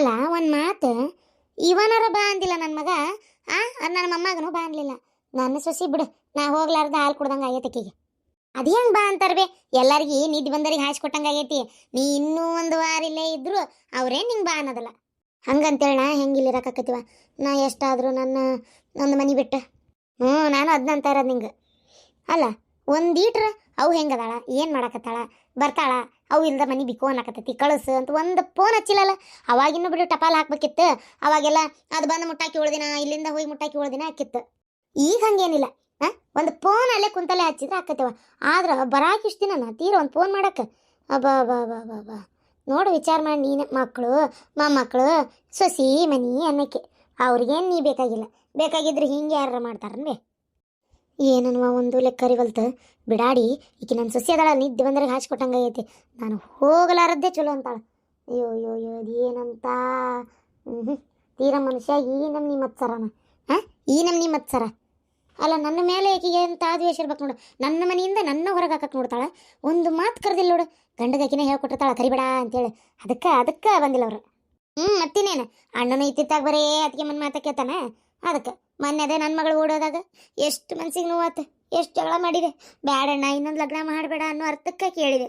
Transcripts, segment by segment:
ಅಲ್ಲ ಒಂದು ಮಾತು, ಇವನರ ಬಾ ಅಂದಿಲ್ಲ ನನ್ನ ಮಗ. ನನ್ನ ಮೊಮ್ಮಗನು ಬಾ ಅನ್ಲಿಲ್ಲ. ನನ್ನ ಸೊಸಿ ಬಿಡು, ನಾ ಹೋಗ್ಲಾರ್ದ ಹಾಲು ಕುಡ್ದಂಗೆ ಆಗೈತೆ ಆಕಿಗೆ. ಅದು ಹೆಂಗೆ ಬಾ ಅಂತಾರಬೇ, ಎಲ್ಲರಿಗೆ ನಿದ್ದೆ ಬಂದರಿಗೆ ಹಾಯಿಸ್ಕೊಟ್ಟಂಗೆ ಆಗೈತಿ. ನೀ ಇನ್ನೂ ಒಂದು ವಾರ ಇಲ್ಲೇ ಇದ್ರು ಅವ್ರೇನು ನಿಂಗೆ ಬಾ ಅನ್ನೋದಲ್ಲ. ಹಂಗಂತೇಳಿ ನಾ ಹೆಂಗೆ ಇಲ್ಲಿ ಇರೋಕ್ಕಾಕತ್ತೀವ? ನಾ ಎಷ್ಟಾದರೂ ನನ್ನ ಮನೆ ಬಿಟ್ಟು. ನಾನು ಅದನ್ನ ಅಂತ ಇರೋದು ನಿಂಗೆ. ಅಲ್ಲ ಒಂದೀಟ್ರ ಅವು ಹೆಂಗದಾಳ, ಏನು ಮಾಡಕತ್ತಾಳ, ಬರ್ತಾಳ, ಅವು ಇಲ್ದ ಮನೆ ಬಿಕೋ ಅನ್ನಕತ್ತೈತಿ, ಕಳಿಸು ಅಂತ ಒಂದು ಫೋನ್ ಹಚ್ಚಿಲ್ಲಲ್ಲ. ಅವಾಗಿನ್ನೂ ಬಿಡು ಟಪಾಲ್ ಹಾಕ್ಬೇಕಿತ್ತು. ಅವಾಗೆಲ್ಲ ಅದು ಬಂದು ಮುಟ್ಟಾಕಿ ಉಳ್ದಿನ, ಇಲ್ಲಿಂದ ಹೋಗಿ ಮುಟ್ಟಾಕಿ ಉಳ್ದಿನ ಹಾಕಿತ್ತು. ಈಗ ಹಂಗೇನಿಲ್ಲ. ಒಂದು ಫೋನ್ ಅಲ್ಲೇ ಕುಂತಲ್ಲೇ ಹಚ್ಚಿದ್ರೆ ಹಾಕತ್ತೇವ. ಆದ್ರೆ ಬರಾಕ ಇಷ್ಟು ದಿನ ತೀರ ಒಂದು ಫೋನ್ ಮಾಡಕ್ಕೆ ಅಬ್ಬಾ ಬಾ ಬಾ ಬಾ ಬಾ ನೋಡು, ವಿಚಾರ ಮಾಡಿ ನೀನು. ಮಕ್ಕಳು ಮೊಮ್ಮಕ್ಕಳು ಸೊಸಿ ಮನಿ ಅನ್ನಕ್ಕೆ ಅವ್ರಿಗೇನು ನೀ ಬೇಕಾಗಿಲ್ಲ. ಬೇಕಾಗಿದ್ರೆ ಹಿಂಗೆ ಯಾರು ಮಾಡ್ತಾರನ್ವೇ? ಏನನ್ವ ಒಂದು ಲೆಕ್ಕರಿವಲ್ತು ಬಿಡಾಡಿ. ಈಕೆ ನನ್ನ ಸೊಸಿ ಅದಳ, ನಿದ್ದೆ ಬಂದ್ರೆ ಹಾಚ್ಕೊಟ್ಟಂಗೆ ಐತಿ. ನಾನು ಹೋಗಲಾರದ್ದೇ ಚಲೋ ಅಂತಾಳ. ಅಯ್ಯೋ ಅಯ್ಯೋ ಅಯ್ಯೋ ಅದೇನಂತ ತೀರ ಮನುಷ್ಯ ಈ ನಮ್ನಿ ಮತ್ಸರನ. ಈ ನಮ್ನಿ ಮತ್ಸರ ಅಲ್ಲ. ನನ್ನ ಮೇಲೆ ಆಕೆಗೆ ಎಂತ ದ್ವೇಷ ಇರ್ಬೇಕು ನೋಡು. ನನ್ನ ಮನೆಯಿಂದ ನನ್ನ ಹೊರಗೆ ಹಾಕಕ್ಕೆ ನೋಡ್ತಾಳೆ. ಒಂದು ಮಾತು ಕರೆದಿಲ್ಲ ನೋಡು. ಗಂಡಗಾಕಿನೇ ಹೇಳ್ಕೊಟ್ಟಿರ್ತಾಳೆ ಕರಿಬೇಡ ಅಂತೇಳಿ. ಅದಕ್ಕೆ ಬಂದಿಲ್ಲ ಅವರು. ಮತ್ತಿನೇನು, ಅಣ್ಣನ ಇತ್ತಿತ್ತಾಗ ಬರೇ ಅದಕ್ಕೆ ಮನ್ ಮಾತ ಕೇಳ್ತಾನೆ. ಅದಕ್ಕೆ ಮೊನ್ನೆ ಅದೇ ನನ್ನ ಮಗಳು ಓಡೋದಾಗ ಎಷ್ಟು ಮನ್ಸಿಗೆ ನೋವಾತು, ಎಷ್ಟು ಜಗಳ ಮಾಡಿದೆ. ಬ್ಯಾಡಣ್ಣ ಇನ್ನೊಂದು ಲಗ್ನ ಮಾಡಬೇಡ ಅನ್ನೋ ಅರ್ಥಕ್ಕೆ ಕೇಳಿದೆ.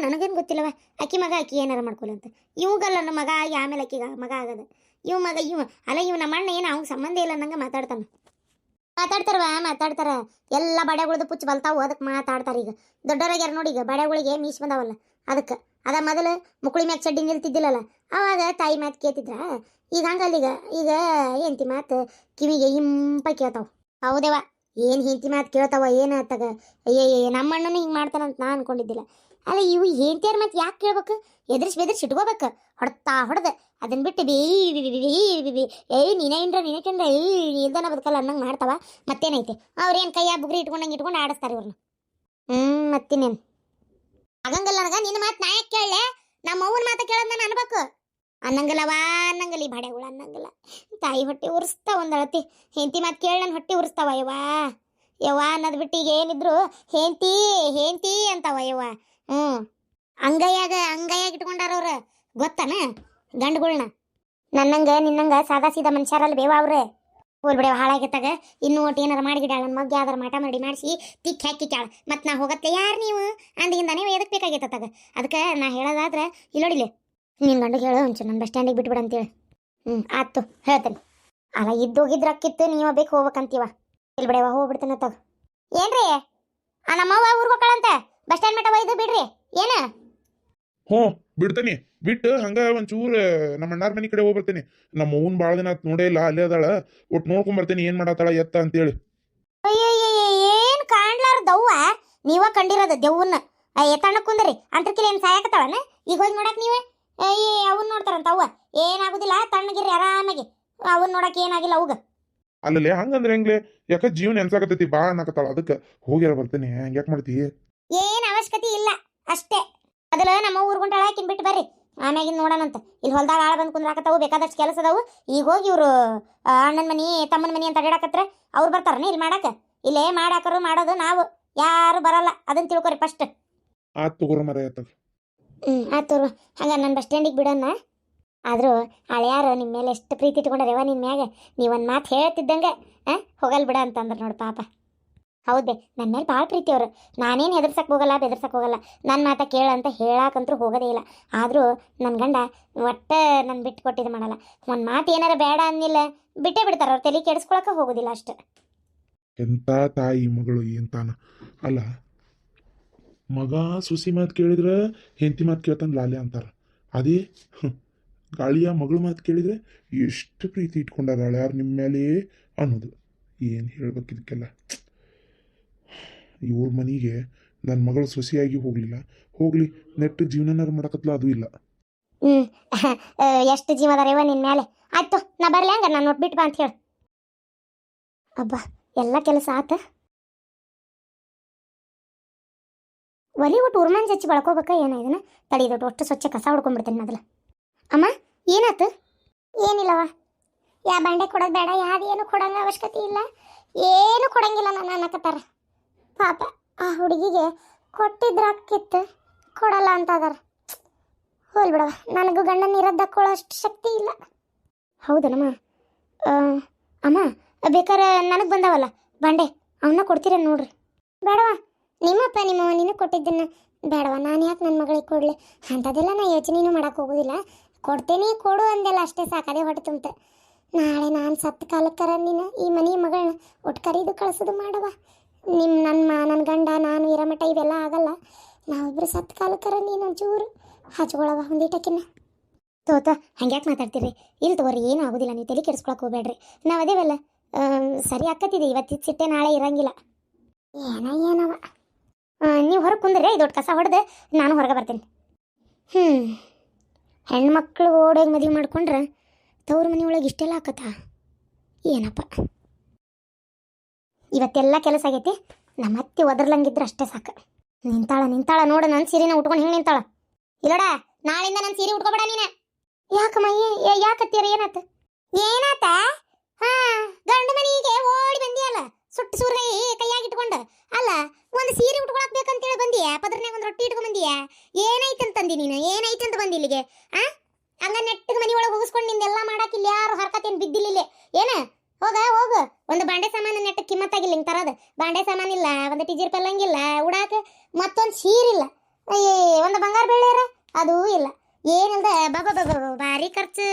ನನಗೇನು ಗೊತ್ತಿಲ್ಲವ, ಅಕ್ಕಿ ಮಗ ಅಕ್ಕಿ ಏನಾರು ಮಾಡ್ಕೊಲ್ಲ ಅಂತ. ಇವಾಗಲ್ಲ ನನ್ನ ಮಗ ಆಗಿ ಆಮೇಲೆ ಅಕ್ಕಿಗ ಮಗ ಆಗದ. ಇವ್ ನಮ್ಮ ಅಣ್ಣ ಏನು ಅವ್ಗೆ ಸಂಬಂಧ ಇಲ್ಲ ಅನ್ನಂಗೆ ಮಾತಾಡ್ತಾನೆ. ಮಾತಾಡ್ತಾರ ಎಲ್ಲ ಬಡೆಗಳದ್ದು ಪುಚ್ಚ ಬಲ್ತಾವು, ಅದಕ್ಕೆ ಮಾತಾಡ್ತಾರೆ. ಈಗ ದೊಡ್ಡವರಾಗ್ಯಾರ ನೋಡಿ, ಈಗ ಬಡೆಗಳಿಗೆ ಮೀಸ್ ಬಂದಾವಲ್ಲ ಅದಕ್ಕೆ. ಅದ ಮೊದಲು ಮುಕುಳಿ ಮ್ಯಾಗ ಚಡ್ಡಿ ನಿಲ್ತಿದ್ದಿಲ್ಲಲ್ಲ, ಅವಾಗ ತಾಯಿ ಮಾತು ಕೇಳ್ತಿದ್ರ. ಈಗ ಹಂಗಲ್ಲೀಗ, ಈಗ ಹೆಂಡತಿ ಮಾತು ಕಿವಿಗೆ ಇಂಪ ಕೇಳ್ತಾವ. ಹೌದೇವ, ಏನು ಹೆಂಡತಿ ಮಾತು ಕೇಳ್ತಾವ ಏನಾತಾಗ. ಅಯ್ಯಯ್ಯ ನಮ್ಮ ಅಣ್ಣನೂ ಹಿಂಗೆ ಮಾಡ್ತಾನಂತ ನಾನು ಅನ್ಕೊಂಡಿದ್ದಿಲ್ಲ. ಅಲ್ಲ ಇವು ಹೆಂಡತಿಯರ ಮಾತು ಯಾಕೆ ಕೇಳ್ಬೇಕು? ಬೆದರ್ಸಿ ಇಟ್ಕೋಬೇಕು. ಹೊಡೆದ ಅದನ್ನ ಬಿಟ್ಟು ನೀನೇ ಕಂಡ್ರೆ ಇಲ್ದನ ಬದುಕಲ್ಲ ಅನ್ನಂಗೆ ಮಾಡ್ತಾವ. ಮತ್ತೇನೈತೆ, ಅವ್ರೇನು ಕೈಯ ಬುಗ್ರಿ ಇಟ್ಕೊಂಡು ಆಡಿಸ್ತಾರೆ ಇವ್ರನ್ನ. ಮತ್ತಿನೇನು ಆಗಂಗಲ್ಲ. ನನಗೆ ನಿನ್ನ ಮಾತು ನಾ ಯಾಕೆ ಕೇಳಲೆ? ನಮ್ಮ ಅವ್ವನ ಮಾತು ಕೇಳೋದು ನಾನು ಅನ್ಬೇಕು. ಅನ್ನಂಗಲ್ಲವಾ ಅನ್ನಂಗಲ್ಲ, ಈ ಬಡೆಗಳು ಅನ್ನಂಗಲ್ಲ. ತಾಯಿ ಹೊಟ್ಟೆ ಉರಿಸ್ತಾವ ಒಂದು ಅಳತಿ. ಹೆಂಡತಿ ಮಾತು ಕೇಳಿ ನನ್ನ ಹೊಟ್ಟೆ ಉರಿಸ್ತಾವ. ಯವ್ವ ಅನ್ನೋದು ಬಿಟ್ಟು ಈಗ ಏನಿದ್ರು ಹೇಂತಿ ಅಂತಾವ ಯವ್ವ. ಅಂಗೈಯಾಗ ಇಟ್ಕೊಂಡಾರವ್ರ ಗೊತ್ತಾನ ಗಂಡುಗಳ್ನ. ನಿನ್ನಂಗ ಸಾದಾ ಸೀದಾ ಮನುಷ್ಯರಲ್ಲ ಬೇವ ಅವ್ರೆ. ಹೋಲ್ಬಿಡವ ಹಾಳಾಗಿತ್ತಾಗ ಇನ್ನೂ ಒಟ್ಟು ಏನಾರು ಮಾಡಿಗಿಡಾಳ. ನನ್ನ ಮಗ್ಗಿ ಯಾವ್ದಾರು ಮಾಟ ಮಾಡಿಸಿ ತಿಕ್ಕಿ ಹಾಕಿಕ್ಕಾಳ. ಮತ್ತು ನಾ ಹೋಗತ್ತೆ ಯಾರು ನೀವು ಅಂದಿಂದಾನೇ ಎದಕ್ಕೆ ಬೇಕಾಗೈತತ್ತಾಗ. ಅದಕ್ಕೆ ನಾ ಹೇಳೋದಾದ್ರೆ ಇಲ್ಲೋಡಿಲೆ, ನೀನು ಗಂಡಿಗೆ ಹೇಳು ಒಂಚೂರು ನನ್ನ ಬಸ್ ಸ್ಟ್ಯಾಂಡಿಗೆ ಬಿಟ್ಬಿಡ ಅಂತೇಳಿ. ಆಯ್ತು ಹೇಳ್ತೇನೆ. ಅಲ್ಲ ಇದ್ದೋಗಿದ್ರಕ್ಕಿತ್ತು, ನೀವು ಬೇಕು ಹೋಗ್ಬೇಕಂತೀವ. ಇಲ್ಲಿ ಬಿಡವ ಹೋಗ್ಬಿಡ್ತೇನೆ ತಗ. ಏನ್ರಿ ನಮ್ಮವ್ವ ಊರಿಗೆ ಹೋಗ್ಕಳಂತ ಬಸ್ ಸ್ಟ್ಯಾಂಡ್ ಮಟ್ಟ ಒಯ್ದು ಬಿಡ್ರಿ. ಏನ ಬಿಡ್ತೇನೆ. ಬಿಟ್ಟು ಹಂಗ ಒಂಚೂರು ನಮ್ಮ ಅಣ್ಣಾರ ಮನೆ ಕಡೆ ಹೋಗ್ಬರ್ತೇನೆ. ನಮ್ಮ ಅವ್ವನ್ ಭಾಳ ದಿನ ನೋಡೇ ಇಲ್ಲ, ಅಲ್ಲೇ ಅದಾಳ. ಒಟ್ಟು ನೋಡ್ಕೊಂಬರ್ತೇನೆ ಏನು ಮಾಡತ್ತಾಳ ಎತ್ತ ಅಂತೇಳಿ. ಏನ್ ಕಾಣ್ಲಾರ ದವ್ವ ನೀವ ಕಂಡಿರೋದು ದೆವ್ವನ್ನ. ಎತ್ತಣ್ಣ ಕುಂದ್ರಿ ಅಂಟ್ರಕಿಲ್ ಏನ್ ಸಾಯಕತ್ತಾಳನ? ಈಗ ಹೋಗಿ ನೋಡಕ್ ನೀವೇ ಅವನ್ ನೋಡ್ತಾರಂತ. ಅವ್ವ ಏನಾಗುದಿಲ್ಲ, ತಣ್ಣಗಿರಿ ಆರಾಮಾಗಿ. ಅವನ್ ನೋಡಕ್ ಏನಾಗಿಲ್ಲ ಅವ್ಗ. ಅಲ್ಲೇ ಹಂಗಂದ್ರೆ ಹೆಂಗ್ಲೆ, ಯಾಕ ಜೀವನ ಎನ್ಸಾಕತ್ತೈತಿ ಬಾ ಅನ್ನಕತ್ತಾಳ. ಅದಕ್ಕೆ ಹೋಗ್ಯಾರ ಬರ್ತೇನೆ. ಹಂಗ್ಯಾಕ್ ಮಾಡ್ತಿ? ಏನ್ ಅವಶ್ಯಕತೆ ಇಲ್ಲ ಅಷ್ಟೇ. ಅದಲ್ಲ ನಮ್ಮ ಊರ್ಗುಂಟಾಳ ಹಾಕಿನ್ ಬಿಟ್ಟು ಬರ್ರಿ, ಆಮ್ಯಾಗಿನ್ ನೋಡೋಣಂತ. ಇಲ್ಲಿ ಹೊಲ್ದಾಗ ಆಳ ಬಂದು ಕುಂದ್ರಾಕತ್ತಾವು, ಬೇಕಾದಷ್ಟು ಕೆಲಸ ಅದಾವು. ಈಗ ಹೋಗಿ ಇವರು ಅಣ್ಣನ ಮನಿ ತಮ್ಮನ ಮನಿ ಅಂತ ಅಡ್ಯಾಡಕತ್ರ ಅವ್ರು ಬರ್ತಾರನ ಇಲ್ಲಿ ಮಾಡಾಕ? ಇಲ್ಲೇ ಮಾಡಾಕರು ಮಾಡೋದು ನಾವು, ಯಾರು ಬರಲ್ಲ. ಅದನ್ನ ತಿಳ್ಕೊರಿ ಫಸ್ಟ್. ಆತ್ ತಗೋರ ಮರ ಆಯ್ತು. ಆಯ್ತು ಹಂಗ ನನ್ನ ಬಸ್ ಸ್ಟ್ಯಾಂಡಿಗೆ ಬಿಡೋಣ. ಆದರೂ ಹಳೆಯಾರು ನಿಮ್ಮ ಮೇಲೆ ಎಷ್ಟು ಪ್ರೀತಿ ಇಟ್ಕೊಂಡಾರವ ನಿನ್ನ ಮ್ಯಾಗ. ನೀವೊಂದು ಮಾತು ಹೇಳ್ತಿದ್ದಂಗೆ ಹೋಗಲ್ ಬಿಡ ಅಂತಂದ್ರೆ ನೋಡಿ ಪಾಪ. ಹೌದೇ, ನನ್ನ ಮೇಲೆ ಭಾಳ ಪ್ರೀತಿ ಅವರು. ನಾನೇನು ಹೆದರ್ಸಕ್ಕೆ ಹೋಗಲ್ಲ, ಬೆದರ್ಸಕ್ಕೆ ಹೋಗಲ್ಲ. ನನ್ನ ಮಾತ ಕೇಳಂತ ಹೇಳಾಕಂತೂ ಹೋಗೋದೇ ಇಲ್ಲ. ಆದರೂ ನನ್ನ ಗಂಡ ಒಟ್ಟೆ ನನ್ನ ಬಿಟ್ಟು ಕೊಟ್ಟಿದ್ದು ಮಾಡಲ್ಲ. ಒಂದು ಮಾತು ಏನಾರ ಬೇಡ ಅನ್ನಿಲ್ಲ ಬಿಟ್ಟೇ ಬಿಡ್ತಾರೆ. ಅವ್ರು ತಲೆ ಕೆಡಿಸ್ಕೊಳಕ್ಕೆ ಹೋಗೋದಿಲ್ಲ ಅಷ್ಟು. ಎಂತ ತಾಯಿ ಮಗಳು ಎಂತಾನ. ಅಲ್ಲ ಮಗ ಸುಸಿ ಮಾತು ಕೇಳಿದ್ರೆ ಹೆಂಡತಿ ಮಾತು ಕೇಳ್ತಾನೆ ಲಾಲೆ ಅಂತಾರ. ಅದೇ ಗಾಳಿಯ ಮಗಳು ಮಾತು ಕೇಳಿದ್ರೆ ಎಷ್ಟು ಪ್ರೀತಿ ಇಟ್ಕೊಂಡಾರ ಯಾರು ನಿಮ್ಮ ಮೇಲೆ ಅನ್ನೋದು. ಏನು ಹೇಳ್ಬೇಕು ಇದಕ್ಕೆಲ್ಲ. ಇವ್ರ ಮನೆಗೆ ನನ್ನ ಮಗಳು ಸೊಸೆಯಾಗಿ ಹೋಗಲಿ ನೆಟ್ಟು ಜೀವನನಾರು ಮಾಡಕತ್ಲ, ಅದು ಇಲ್ಲ. ಎಷ್ಟು ಜೀವದಾರೇವ ನಿನ್ನ ಮೇಲೆ. ಆಯ್ತು ನಾ ಬರಲಿ, ಹಂಗ ನಾನು ನೋಡ್ಬಿಟ್ಟು ಬಾ ಅಂತ ಹೇಳಿ. ಅಬ್ಬಾ ಎಲ್ಲ ಕೆಲಸ ಆತ. ಒಲಿ ಒಟ್ಟು ಉರ್ಮಂಜ್ ಹಚ್ಚಿ ಬಳಕೋಬೇಕ ಏನ ಇದನ್ನ ತಡಿದೊಟ್ಟು ಅಷ್ಟು ಸ್ವಚ್ಛ ಕಸ ಹೊಡ್ಕೊಂಡ್ಬಿಡ್ತೇನೆ ಮೊದಲು. ಅಮ್ಮ ಏನಾತು? ಏನಿಲ್ಲವ, ಯಾ ಬಾಂಡೆ ಕೊಡೋದು ಬೇಡ, ಯಾವ್ದೇನು ಕೊಡಂಗ ಅವಶ್ಯಕತೆ ಇಲ್ಲ, ಏನು ಕೊಡಂಗಿಲ್ಲ ನಾನು ಅನ್ನಕತ್ತಾರ. ಪಾಪ ಆ ಹುಡುಗಿಗೆ ಕೊಟ್ಟಿದ್ರಾಕಿತ್ತು, ಕೊಡಲ್ಲ ಅಂತ ಅದಾರ. ಹೋಲ್ ಬಿಡವ, ನನಗೂ ಗಂಡನ ಇರೋದಕ್ಕೊಳ್ಳೋ ಅಷ್ಟು ಶಕ್ತಿ ಇಲ್ಲ. ಹೌದನಮ್ಮ? ಅಮ್ಮ, ಬೇಕಾರೆ ನನಗೆ ಬಂದವಲ್ಲ ಬಾಂಡೆ, ಅವನ್ನ ಕೊಡ್ತೀರ ನೋಡ್ರಿ. ಬೇಡವಾ, ನಿಮ್ಮಪ್ಪ ನಿಮ್ಮವ ನಿನಗೆ ಕೊಟ್ಟಿದ್ದನ್ನು ಬೇಡವಾ, ನಾನು ಯಾಕೆ ನನ್ನ ಮಗಳಿಗೆ ಕೊಡಲಿ? ಅಂಥದ್ದೆಲ್ಲ ನಾ ಯೋಚನೆನೂ ಮಾಡೋಕೆ ಹೋಗೋದಿಲ್ಲ. ಕೊಡ್ತೇನೆ ಕೊಡು ಅಂದೆಲ್ಲ ಅಷ್ಟೇ ಸಾಕು, ಅದೇ ಹೊಟ್ಟೆ ತುಂಬ. ನಾಳೆ ನಾನು ಸತ್ತ ಕಾಲಕ್ಕರ ನೀನು ಈ ಮನೆ ಮಗಳನ್ನ ಒಟ್ಟು ಕರೀದು ಕಳಿಸೋದು ಮಾಡವ. ನನ್ನ ಗಂಡ ನಾನು ಇರಮಠ ಇವೆಲ್ಲ ಆಗಲ್ಲ. ನಾವಿಬ್ಬರು ಸತ್ತ ಕಾಲಕ್ಕರ ನೀನು ಒಂಚೂರು ಹಚ್ಕೊಳವ ಒಂದೀಟಕ್ಕಿನ್ನ. ತೋತ ಹಂಗ್ಯಾಕೆ ಮಾತಾಡ್ತೀರಿ? ಇಲ್ಲಿ ತಗೋರಿ, ಏನೂ ಆಗೋದಿಲ್ಲ, ನೀವು ತಲೆ ಕೆಡಿಸ್ಕೊಳಕ್ಕೆ ಹೋಗ್ಬೇಡ್ರಿ. ನಾವು ಅದೇವಲ್ಲ, ಸರಿ ಆಕತ್ತಿದೆ. ಇವತ್ತಿದ್ದು ಸಿಟ್ಟೆ ನಾಳೆ ಇರಂಗಿಲ್ಲ. ಏನವ ನೀವು ಹೊರಗೆ ಕುಂದ್ರೆ ದೊಡ್ಡ ಕಸ ಹೊಡೆದು ನಾನು ಹೊರಗೆ ಬರ್ತೀನಿ. ಹೆಣ್ಮಕ್ಳು ಓಡೋಗಿ ಮದುವೆ ಮಾಡ್ಕೊಂಡ್ರೆ ತವ್ರ ಮನೆಯೊಳಗೆ ಇಷ್ಟೆಲ್ಲ ಆಕತ್ತಾ? ಏನಪ್ಪ, ಇವತ್ತೆಲ್ಲ ಕೆಲಸ ಆಗೈತಿ. ನಮ್ಮ ಅತ್ತೆ ಒದರ್ಲಂಗಿದ್ರೆ ಅಷ್ಟೇ ಸಾಕು. ನಿಂತಾಳ ನೋಡು, ನನ್ನ ಸೀರೆನ ಉಟ್ಕೊಂಡು ಹಿಂಗೆ ನಿಂತಾಳ. ಇಲ್ಲೋಡ, ನಾಳಿಂದ ನನ್ನ ಸೀರೆ ಉಟ್ಕೊಬೇಡ ನೀನು. ಯಾಕಮ್ಮ, ಯಾಕತ್ತೀರ? ಏನಾತ? ಗಂಡು ಮನೆಗೆ ಓಡಿ ಬಂದಿಯಲ್ಲ, ಸುಟ್ಟು ಸೂರ್ಗೈ ಕೈಯಾಗಿಟ್ಕೊಂಡು. ಅಲ್ಲ, ಒಂದು ಸೀರೆ ಉಟ್ಕೊಳಕ್ ಬೇಕಂತೇಳಿ ಬಂದಿಯ, ಪದ್ರನ್ಯಾಗ ಒಂದು ರೊಟ್ಟಿ ಇಟ್ಕೊಂಡ್ ಬಂದಿಯ. ಏನೈತಂತಂದಿ ನೀನು? ಏನೈತಂತ ಬಂದಿ ಇಲ್ಲಿಗೆ? ಹಂಗ ನೆಟ್ಟಿಗೆ ಮನೆ ಒಳಗೆ ಹೋಗಿಸ್ಕೊಂಡು ನಿಂದೆಲ್ಲ ಮಾಡಾಕಿಲ್ಲ, ಯಾರು ಹರ್ಕತ್ತೇನು ಬಿದ್ದಿಲ್ಲ ಏನ? ಹೋಗು, ಒಂದು ಬಾಂಡೆ ಸಾಮಾನು ನೆಟ್ಟಕ್ಕೆ ಕಿಮ್ಮತ್ತಾಗಿಲ್ಲ. ಹಿಂಗೆ ತರೋದು ಬಾಂಡೆ ಸಾಮಾನಿಲ್ಲ, ಒಂದು ಟಿಜಿರ್ ಪಲ್ಲಂಗಿಲ್ಲ ಉಡಾಕ, ಮತ್ತೊಂದು ಸೀರಿಲ್ಲ, ಒಂದು ಬಂಗಾರ ಬೆಳ್ಳಿಯರ ಅದೂ ಇಲ್ಲ, ಏನಿಲ್ದ ಭಾರಿ ಖರ್ಚು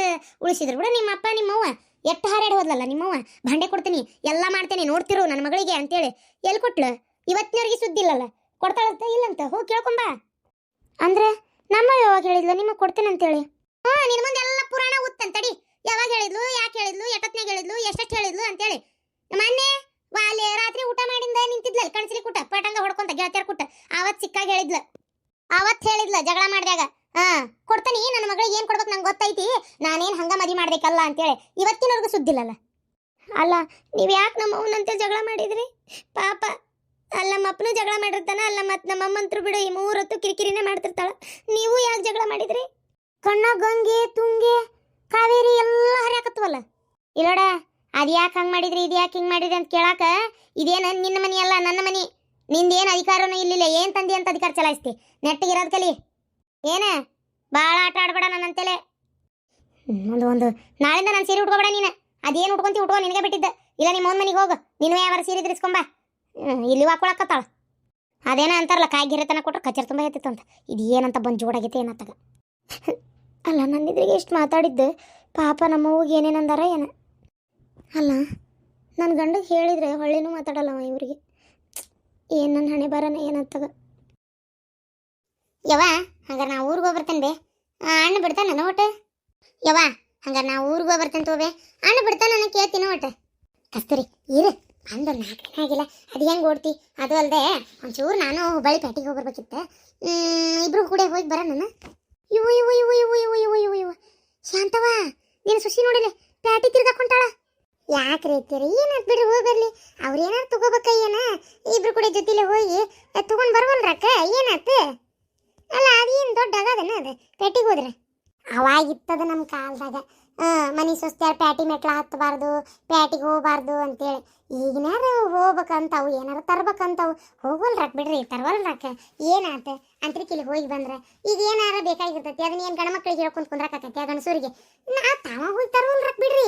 ಉಳಿಸಿದ್ರು ಬಿಡು ನಿಮ್ಮಪ್ಪ ನಿಮ್ಮವ್ವ. ಎಷ್ಟು ಹಾರಾಡಿ ಹೋದ್ಲಲ್ಲ ನಿಮ್ಮವ್ವ. ಭಾಂಡೆ ಕೊಡ್ತೀನಿ, ಎಲ್ಲ ಮಾಡ್ತೇನೆ, ನೋಡ್ತಿರು ನನ್ನ ಮಗಳಿಗೆ ಅಂತೇಳಿ. ಎಲ್ಲಿ ಕೊಟ್ಲು? ಇವತ್ತಿನವ್ರಿಗೆ ಸುದ್ದಿ ಇಲ್ಲಲ್ಲ. ಕೊಡ್ತಾಳಂತ ಇಲ್ಲಂತ ಹೋಗಿ ಕೇಳ್ಕೊಂಬ. ಅಂದ್ರೆ ನಮ್ಮ ಯಾವಾಗ ಹೇಳಿದ್ಲು ನಿಮಗೆ ಕೊಡ್ತೇನೆ ಅಂತೇಳಿ? ನಿನ್ನ ಮುಂದೆ ಎಲ್ಲ ಪುರಾಣ ಉತ್ತಂತಡಿ. ಯಾವಾಗ ಹೇಳಿದ್ಲು, ಯಾಕೆ ಹೇಳಿದ್ಲು, ಎಷ್ಟೊತ್ನಾಗ ಹೇಳಿದ್ಲು, ಎಷ್ಟೆಷ್ಟು ಹೇಳಿದ್ಲು ಅಂತೇಳಿ. ಮೊನ್ನೆ ವಾಲೆ ರಾತ್ರಿ ಊಟ ಮಾಡಿಂದ ನಿಂತಿದ್ಲ ಕಣಸಲಿ ಕೂಟ ಪಟಂಗ ಹೊಡ್ಕೊಂತ ಗೆಳತಿಯರ್ ಕೂಟ. ಅವತ್ತು ಸಿಕ್ಕಾಗಿ ಹೇಳಿದ್ಲು, ಜಗಳ ಮಾಡಿದಾಗ. ಕೊಡ್ತಾನಿ, ನನ್ನ ಮಗಳಿಗೆ ಏನು ಕೊಡ್ಬೇಕು ನಂಗೆ ಗೊತ್ತೈತಿ, ನಾನೇನು ಹಂಗ ಮದಿ ಮಾಡ್ಬೇಕಲ್ಲ ಅಂತೇಳಿ. ಇವತ್ತಿನವರೆಗೂ ಸುದ್ದಿಲ್ಲಲ್ಲ. ಅಲ್ಲ, ನೀವು ಯಾಕೆ ನಮ್ಮ ಅವನಂತೆ ಜಗಳ ಮಾಡಿದ್ರಿ ಪಾಪ? ಅಲ್ಲ, ನಮ್ಮಪ್ಪನೂ ಜಗಳ ಮಾಡಿರ್ತಾನ, ಅಲ್ಲ ಮತ್ತೆ ನಮ್ಮಮ್ಮಂತರು ಬಿಡು ಈ 3 ಹೊತ್ತು ಕಿರಿಕಿರಿನೇ ಮಾಡ್ತಿರ್ತಾಳ. ನೀವು ಯಾಕೆ ಜಗಳ ಮಾಡಿದ್ರಿ? ಕಣ್ಣ ಗಂಗೆ ತುಂಗೆ ಕಾವೇರಿ ಎಲ್ಲ ಹರಿಯಾಕತ್ವಲ್ಲ. ಇಲ್ಲೋಡ, ಅದು ಯಾಕೆ ಹಂಗೆ ಮಾಡಿದ್ರಿ, ಇದು ಯಾಕೆ ಹಿಂಗೆ ಮಾಡಿದ್ರಿ ಅಂತ ಕೇಳಾಕ, ಇದೇನು ನಿನ್ನ ಮನಿ ಅಲ್ಲ ನನ್ನ ಮನಿ. ನಿಂದೇನು ಅಧಿಕಾರನೂ ಇಲ್ಲಿಲ್ಲ. ಏನು ತಂದಿ ಅಂತ ಅಧಿಕಾರ ಚಲಾಯಿಸ್ತಿ? ನೆಟ್ಟಿಗಿರೋದು ಕಲಿ. ಏನ ಭಾಳ ಆಟ ಆಡ್ಬೇಡ ನನ್ನಂತೆಲೆ. ಒಂದು ನಾಳಿಂದ ನಾನು ಸೀರೆ ಉಟ್ಕೋಬೇಡ ನೀನು. ಅದೇನು ಉಟ್ಕೊಂತಿ ಉಟ್ಕೋ, ನಿನಗೆ ಬಿಟ್ಟಿದ್ದ. ಇಲ್ಲ ನಿಮ್ಮ ಓನ್ ಮನೆಗೆ ಹೋಗು, ನೀನು ಯಾವಾರ ಸೀರೆ ಇದ್ರಿಸ್ಕೊಂಬ. ಇಲ್ಲಿ ಹಾಕೊಳಕತ್ತಾಳ. ಅದೇನ ಅಂತಾರಲ್ಲ, ಕಾಯಿ ಗಿರೆತನ ಕೊಟ್ರೆ ಕಚೇರಿ ತುಂಬ ಹೇಳ್ತಿತ್ತು ಅಂತ. ಇದು ಏನಂತ ಬಂದು ಜೋಡಾಗೈತೆ ಏನತ್ತಾಗ. ಅಲ್ಲ, ನನ್ನಿದ್ರಿಗೆ ಎಷ್ಟು ಮಾತಾಡಿದ್ದು ಪಾಪ ನಮ್ಮವ್ಗೆ ಏನೇನಂದಾರ ಏನ. ಅಲ್ಲ, ನನ್ನ ಗಂಡಗೆ ಹೇಳಿದರೆ ಹೊಳ್ಳಿನೂ ಮಾತಾಡಲ್ಲವ ಇವರಿಗೆ. ಏನು ನನ್ನ ಹಣೆ ಬರನ ಏನಂತಾಗ. ಯವ್ವ, ಹಂಗಾರೆ ನಾ ಊರಿಗೆ ಹೋಗ್ಬರ್ತೇನೆ ಬೇ. ಅಣ್ಣ ಬಿಡ್ತಾನ ನನ್ನ ಒಟ್ಟು? ಯವ್ವ, ಹಂಗಾರೆ ನಾ ಊರಿಗೆ ಹೋಗ್ಬರ್ತೇನೆ ತೋಬೆ. ಅಣ್ಣ ಬಿಡ್ತಾನ ನನಗೆ ಕೇಳ್ತೀನಿ ಒಟ್ಟು. ಕಸ್ತೂರಿ ಇರು, ಅಂದು 4 ದಿನ ಆಗಿಲ್ಲ. ಅದು ಹೆಂಗೆ ಓಡ್ತಿ? ಅದು ಅಲ್ಲದೆ ಒಂಚೂರು ನಾನು ಹುಬ್ಬಳ್ಳಿ ಪೇಟೆಗೆ ಹೋಗ್ಬರ್ಬೇಕಿತ್ತು. ಇಬ್ರು ಕೂಡ ಹೋಗಿ ಬರ ನಾನು. ಇವು ಶಾಂತವ, ನೀನು ಸುಶಿ ನೋಡಿಲ್ಲ ಪ್ಯಾಟಿ ತಿರ್ಗಾಕೊಂಟಾಳ. ಯಾಕೆ ರೀತಿರಿ? ಏನಾಯ್ತು ಬಿಡ್ರಿ, ಹೋಗಿ ಬರ್ಲಿ. ಅವ್ರು ಏನಾರು ತಗೋಬೇಕ ಏನ? ಇಬ್ರು ಕೂಡ ಜೊತೆಲೆ ಹೋಗಿ ತಗೊಂಡು ಬರ್ವಲ್ರಕ್ಕ. ಏನಾಯ್ತು? ಅಲ್ಲ, ಅದೇನು ದೊಡ್ಡ ಆಗದನ ಅದು ಪೇಟಿಗೆ ಹೋದ್ರೆ? ಅವಾಗಿತ್ತದ ನಮ್ಮ ಕಾಲದಾಗ. ಮನೆ ಸೊಸ್ತ್ಯಾರು ಪ್ಯಾಟಿ ಮೆಟ್ಲ ಹತ್ತಬಾರ್ದು, ಪ್ಯಾಟಿಗೆ ಹೋಗಬಾರ್ದು ಅಂತೇಳಿ. ಈಗಿನಾರು ಹೋಗ್ಬೇಕಂತಾವು, ಏನಾರು ತರ್ಬೇಕಂತಾವು. ಹೋಗಲ್ರಕ್ ಬಿಡ್ರಿ, ತರ್ವಲ್ರಕ್ಕ. ಏನಾತ ಅಂತರಿಕಿಲಿ ಹೋಗಿ ಬಂದ್ರೆ ಈಗ ಏನಾರ ಬೇಕಾಗಿರ್ತೈತಿ. ಅದನ್ನ ಏನು ಗಂಡ್ಮಕ್ಳಿಗೆ ಹೇಳ್ಕೊಂತ ಕುಂದ್ರಾಕತ್ತೈತಿ ಆ ಗಂಡಸೂರಿಗೆ? ನಾ ತಾವ ಹೋಗಿ ತರ್ವಲ್ರಕ್ ಬಿಡ್ರಿ.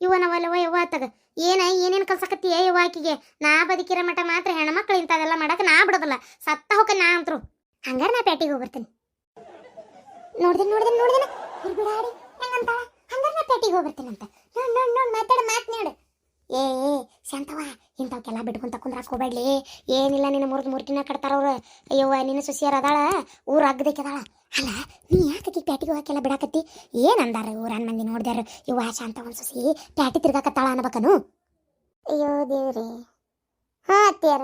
ಇವನವಲ್ಲವ ಯವ್ವ ಆತಗ ಏನೇನು ಕಲ್ಸಕತ್ತೀಯ ಯವ್ವ ಆಕಿಗೆ? ನಾ ಬದುಕಿರೋ ಮಠ ಮಾತ್ರ ಹೆಣ್ಮಕ್ಳು ಇಂಥದೆಲ್ಲ ಮಾಡಕ್ಕೆ ನಾ ಬಿಡೋದಿಲ್ಲ. ಸತ್ತ ಹೋಗ ನಾ ಅಂತರು. ಹಂಗಾರೆ ನಾ ಪೇಟೆಗೆ ಹೋಗ್ಬರ್ತೀನಿ. ನೋಡ್ದೇನೆ ಬಿಡಾಡಿ ಹೆಂಗಂತ. ಹಂಗಾರೆ ನಾ ಪೇಟೆಗೆ ಹೋಗ್ಬರ್ತೀನಂತ. ನೋಡ್ ಮಾತು. ಏ ಶಾಂತವ, ಇಂಥವಕ್ಕೆಲ್ಲ ಬಿಟ್ಕೊಂತ ಕುಂದ್ರಾಕ್ ಹೋಗ್ಬೇಡ್ಲಿ. ಏನಿಲ್ಲ, ನಿನ್ನ ಮೂರ್ತಿನ ಕಟ್ತಾರವ್ರು. ಅಯ್ಯವ್ವ, ನಿನ್ನ ಸುಸಿಯರ್ ಅದಾಳ, ಊರು ಅಗ್ದಕ್ಕೆದಾಳ. ಅಲ್ಲ, ನೀ ಯಾಕೆ ಪ್ಯಾಟಿಗೆ ಹೋಗಕ್ಕೆಲ್ಲ ಬಿಡಾಕತ್ತಿ? ಏನಂದಾರ ಊರನ್ ಮಂದಿ ನೋಡ್ದ್ಯಾರ? ಇವ್ವ ಶಾಂತವನ್ ಸುಸಿ ಪ್ಯಾಟಿ ತಿರ್ಗಾಕತ್ತಾಳ ಅನ್ಬೇಕನು? ಅಯ್ಯೋ ದೇವ್ರಿ. ಅತ್ತಿಯಾರ,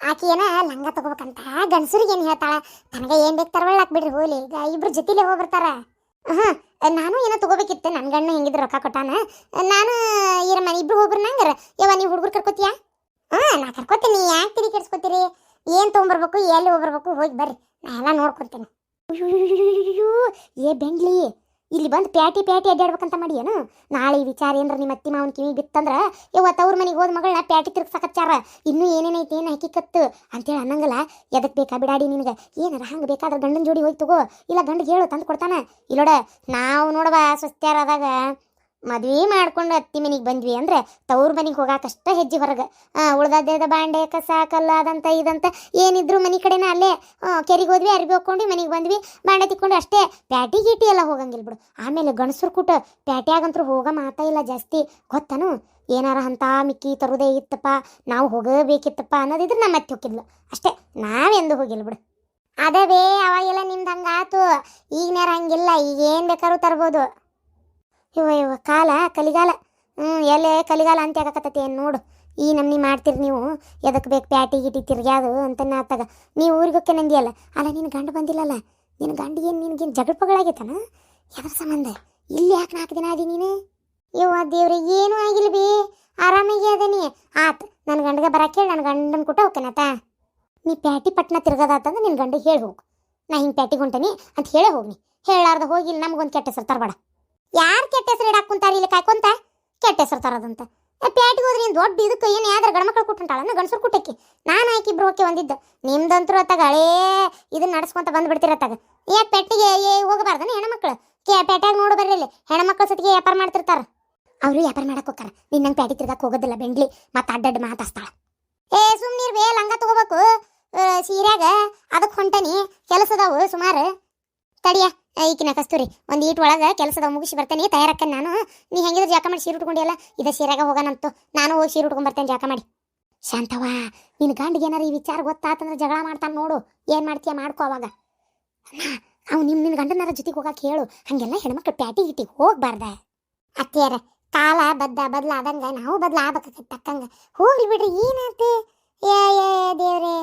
ಆಕಿ ಏನ ಲಂಗ ತಗೋಬೇಕಂತ ಗಂಡಸರಿಗೆ ಏನು ಹೇಳ್ತಾಳ? ತನಗೆ ಏನು ಬೇಕು ತರವಳ್ಳಾಕ್ ಬಿಡ್ರಿ, ಹೋಲಿ. ಈಗ ಇಬ್ರು ಜೊತೆಲೇ ಹೋಗ್ಬರ್ತಾರ. ನಾನು ಏನೋ ತಗೋಬೇಕಿತ್ತು. ನನ್ನ ಗಂಡ ಹೆಂಗಿದ್ರು ರೊಕ್ಕ ಕೊಟ್ಟಾನ. ನಾನು ಮನೆ ಇಬ್ರು ಹೋಗ್ಬರ್ ನಂಗಾರ. ಯವ್ವ, ನೀವು ಹುಡುಗರು ಕರ್ಕೋತೀಯಾ? ನಾ ಕರ್ಕೋತೀನಿ. ಯಾಕೆ ತಿರಿ ಕೆಡ್ಸ್ಕೊತೀರಿ? ಏನು ತೊಗೊಂಬರ್ಬೇಕು, ಎಲ್ಲಿ ಹೋಗ್ಬರ್ಬೇಕು, ಹೋಗಿ ಬರ್ರಿ, ನಾ ಎಲ್ಲ ನೋಡ್ಕೊತೀನಿ. ಏ ಬೆಂಗ್ಲಿ, ಇಲ್ಲಿ ಬಂದು ಪ್ಯಾಟಿ ಪ್ಯಾಟಿ ಅಡ್ಡಾಡ್ಬೇಕಂತ ಮಾಡಿ ಏನು ನಾಳೆ ಈ ವಿಚಾರ ಏನ್ರ ನಿಮ್ಮ ಅತ್ತಿ ಮಾವನ ಕಿವಿ ಬಿತ್ತಂದ್ರೆ ಇವತ್ತು ಅವ್ರ ಮನೆಗೆ ಹೋದ ಮಗಳನ್ನ ಪ್ಯಾಟಿ ತಿರ್ಗ್ಸಕಚ್ಚಾರ ಇನ್ನೂ ಏನೇನೈತಿ ಏನು ಹಾಕಿಕತ್ತು ಅಂತೇಳಿ ಅನ್ನಂಗಲ್ಲ ಎದಕ್ಕೆ ಬೇಕಾ ಬಿಡಾಡಿ ನಿನಗೆ ಏನಾರ ಹಂಗೆ ಬೇಕಾದ್ರೆ ಗಂಡನ ಜೋಡಿ ಹೋಗಿ ತಗೋ ಇಲ್ಲ ಗಂಡಿಗೆ ಹೇಳು ತಂದು ಕೊಡ್ತಾನೆ ಇಲ್ಲೋಡ ನಾವು ನೋಡವ ಸ್ವಸ್ತ್ಯಾರದಾಗ ಮದ್ವೆ ಮಾಡ್ಕೊಂಡು ಅತ್ತಿ ಮನೆಗೆ ಬಂದ್ವಿ ಅಂದ್ರೆ ತವ್ರ ಮನೆಗೆ ಹೋಗಾಕಷ್ಟ ಹೆಜ್ಜೆ ಹೊರಗೆ ಉಳ್ದದ್ದೇದ ಬಾಂಡೆ ಕಸ ಕಲ್ಲ ಅದಂತ ಇದಂತ ಏನಿದ್ರು ಮನೆ ಕಡೆನ ಅಲ್ಲೇ ಕೆರಿಗೆ ಹೋದ್ವಿ ಅರ್ಬಿ ಹಾಕ್ಕೊಂಡು ಮನೆಗೆ ಬಂದ್ವಿ ಬಾಂಡೆ ತಿಕ್ಕೊಂಡು ಅಷ್ಟೇ ಪ್ಯಾಟಿ ಗೀಟಿ ಎಲ್ಲ ಹೋಗಂಗಿಲ್ಲ ಬಿಡು ಆಮೇಲೆ ಗಣಸರು ಕೂಟ ಪ್ಯಾಟ್ಯಾಗಂತೂ ಹೋಗೋ ಮಾತಾ ಇಲ್ಲ ಜಾಸ್ತಿ ಗೊತ್ತನು ಏನಾರ ಅಂತ ಮಿಕ್ಕಿ ತರುದೇ ಇತ್ತಪ್ಪ ನಾವು ಹೋಗಬೇಕಿತ್ತಪ್ಪ ಅನ್ನೋದಿದ್ರೆ ನಮ್ಮ ಅತ್ತೆ ಹೋಗಿದ್ಲು ಅಷ್ಟೇ ನಾವೆಂದು ಹೋಗಿಲ್ಲ ಬಿಡು ಅದೇ ಅವಾಗೆಲ್ಲ ನಿಮ್ದು ಹಂಗಾತು ಈಗಿನಾರ ಹಂಗಿಲ್ಲ ಈಗ ಏನು ಬೇಕಾದ್ರೂ ತರ್ಬೋದು ಇವ ಕಾಲ ಕಲಿಗಾಲ ಎಲ್ಲೇ ಕಲಿಗಾಲ ಅಂತ ಯಾಕತ್ತತಿ ಏನು ನೋಡು ಈ ನಮ್ನಿ ಮಾಡ್ತೀರಿ ನೀವು ಎದಕ್ಕೆ ಬೇಕು ಪ್ಯಾಟಿ ಗಿಟಿ ತಿರ್ಗ್ಯಾದು ಅಂತ ಆತಾಗ ನೀವು ಊರಿಗೆ ಹೋಕ್ಕೆ ನಂದಿಯಲ್ಲ ಅಲ್ಲ ನಿನ್ನ ಗಂಡು ಬಂದಿಲ್ಲಲ್ಲ ನಿನ್ನ ಗಂಡಿಗೆ ನಿನಗೇನು ಜಗಳ ಪಗಳಾಗೈತನ ಯಾವ್ದ್ರ ಸಂಬಂಧ ಇಲ್ಲಿ ಯಾಕೆ 4 ದಿನ ಆದಿ ನೀನು ಇವ್ವ ದೇವ್ರೆ ಏನೂ ಆಗಿಲ್ಲ ಬಿ ಆರಾಮಾಗಿ ಅದನಿ ಆತು ನನ್ನ ಗಂಡಗೆ ಬರಕ್ಕೆ ಹೇಳಿ ನನ್ನ ಗಂಡನ ಕೂಟ ಹೋಗ್ಕೇನತ ನೀ ಪ್ಯಾಟಿ ಪಟ್ನ ತಿರ್ಗದಾತಂದ್ರೆ ನಿನ್ನ ಗಂಡಿಗೆ ಹೇಳಿ ಹೋಗು ನಾ ಹಿಂಗೆ ಪ್ಯಾಟಿಗೆ ಹೊಂಟನಿ ಅಂತ ಹೇಳೇ ಹೋಗ್ನಿ ಹೇಳಾರ್ದ ಹೋಗಿ ಇಲ್ಲಿ ನಮಗೊಂದು ಕೆಟ್ಟ ಹೆಸರು ತರಬೇಡ ಯಾರು ಕೆಟ್ಟ ಹೆಸರು ಇಡಾಕೊಂತಾರ ಇಲ್ಲಿ ಕಾಯ್ಕೊಂತ ಕೆಟ್ಟ ಹೆಸರು ತರೋದಂತ ಪ್ಯಾಟಿಗೆ ಹೋದ್ರಿ ಏನು ದೊಡ್ಡ ಇದಕ್ಕೆ ಏನು ಯಾವ್ದಾರು ಗಂಡ್ಮಕ್ಳು ಕೊಟ್ಟುಂಟಾಳ ಗಂಡಸರು ಕುಟ್ಟಕ್ಕೆ ನಾನು ಆಯ್ಕಿಬ್ರು ಹೋಗಿ ಒಂದಿದ್ದು ನಿಮ್ದಂತರೂ ಅತ್ತಾಗ ಹಳೇ ಇದನ್ನ ನಡೆಸ್ಕೊಂತ ಬಂದ್ಬಿಡ್ತಿರತ್ತಾಗ ಯಾಕೆ ಪೆಟ್ಟಿಗೆ ಹೋಗಬಾರ್ದನ ಹೆಣ್ಮಕ್ಳು ಪ್ಯಾಟ್ಯಾಗ ನೋಡು ಬರ್ರಿ ಇಲ್ಲಿ ಹೆಣ್ಮಕ್ಳು ಸತಿಗೆ ವ್ಯಾಪಾರ ಮಾಡ್ತಿರ್ತಾರ ಅವರು ವ್ಯಾಪಾರ ಮಾಡಕ್ಕೆ ಹೋಗಾರ ನಿನ್ನಂಗೆ ಪ್ಯಾಟಿ ತಿರ್ಗಕ್ಕೆ ಹೋಗೋದಿಲ್ಲ ಬೆಂಡ್ಲಿ ಮತ್ತೆ ಅಡ್ಡಡ್ಡ ಮಾತಾಡ್ತಾಳ ಸುಮ್ಮನಿರ್ ಬೇ ಲಂಗ ತಗೋಬೇಕು ಸೀರ್ಯಾಗ ಅದಕ್ಕೆ ಹೊಂಟನಿ ಕೆಲಸದವು ಸುಮಾರು ತಡಿಯ ಈಕಿನ ಕಸ್ತೂರಿ ಒಂದು ಈಟ್ ಒಳಗೆ ಕೆಲಸದ ಮುಗಿಸಿ ಬರ್ತೇನೆ ತಯಾರಕ್ಕ ನಾನು ನೀ ಹೆಂಗಿದ್ರೆ ಜಾಕ ಮಾಡಿ ಸೀರೆ ಉಟ್ಕೊಂಡಿಯಲ್ಲ ಇದ ಸೀರೆಗ ಹೋಗೋಣಂತು ನಾನು ಹೋಗಿ ಸೀರೆ ಉಟ್ಕೊಂಡ್ ಬರ್ತೇನೆ ಜಾಕ ಮಾಡಿ ಶಾಂತವ್ವ ನಿನ್ನ ಗಂಡಿಗೆ ಏನಾರ ಈ ವಿಚಾರ ಗೊತ್ತಾತಂದ್ರೆ ಜಗಳ ಮಾಡ್ತಾನೆ ನೋಡು ಏನು ಮಾಡ್ತೀಯ ಮಾಡ್ಕೋ ಅವಾಗ ಅವ್ ನಿನ್ನ ಗಂಡನಾರ ಜೊತೆಗೆ ಹೋಗಕ್ಕೆ ಹೇಳು ಹಂಗೆಲ್ಲ ಹೆಣ್ಮಕ್ಳು ಪ್ಯಾಟಿ ಗಿಟಿಗೆ ಹೋಗ್ಬಾರ್ದ ಅತ್ತಿಯಾರ ಕಾಲ ಬದಲಾದಂಗ ನಾವು ಬದಲಾಗಬೇಕಂಗ ಹೋಗ್ಲಿ ಬಿಡ್ರಿ ಏನಾಯ್ತು ಏ ದೇವ್ರೇ